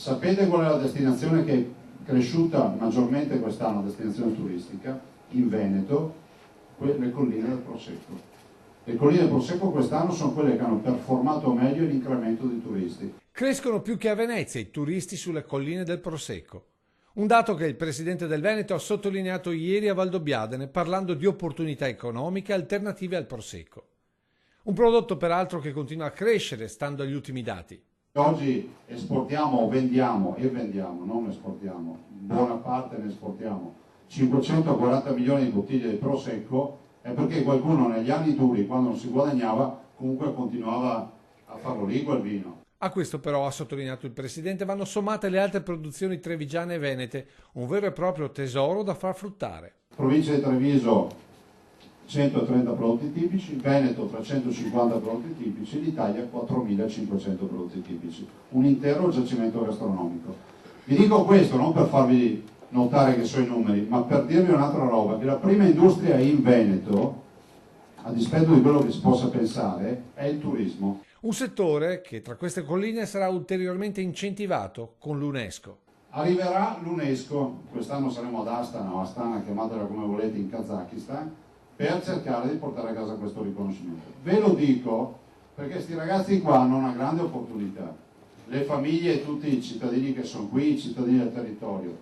Sapete qual è la destinazione che è cresciuta maggiormente quest'anno, destinazione turistica? In Veneto, le colline del Prosecco. Le colline del Prosecco quest'anno sono quelle che hanno performato meglio l'incremento di turisti. Crescono più che a Venezia i turisti sulle colline del Prosecco. Un dato che il presidente del Veneto ha sottolineato ieri a Valdobbiadene parlando di opportunità economiche alternative al Prosecco. Un prodotto peraltro che continua a crescere stando agli ultimi dati. Oggi esportiamo, vendiamo, non esportiamo, buona parte ne esportiamo, 540 milioni di bottiglie di Prosecco, è perché qualcuno negli anni duri, quando non si guadagnava, comunque continuava a farlo lì quel vino. A questo però, ha sottolineato il presidente, vanno sommate le altre produzioni trevigiane e venete, un vero e proprio tesoro da far fruttare. Provincia di Treviso 130 prodotti tipici, Veneto 350 prodotti tipici, l'Italia 4500 prodotti tipici, un intero giacimento gastronomico. Vi dico questo non per farvi notare che so i numeri, ma per dirvi un'altra roba, che la prima industria in Veneto, a dispetto di quello che si possa pensare, è il turismo. Un settore che tra queste colline sarà ulteriormente incentivato con l'UNESCO. Arriverà l'UNESCO, quest'anno saremo ad Astana o Astana, chiamatela come volete, in Kazakistan, per cercare di portare a casa questo riconoscimento. Ve lo dico perché questi ragazzi qua hanno una grande opportunità, le famiglie e tutti i cittadini che sono qui, i cittadini del territorio.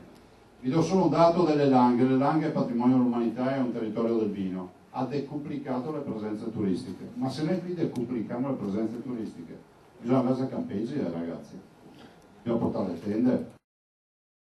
Vi do solo un dato delle Langhe, le Langhe è patrimonio dell'umanità, è un territorio del vino, ha decuplicato le presenze turistiche, ma se noi qui decuplichiamo le presenze turistiche, bisogna avere campeggi ragazzi, bisogna portare le tende.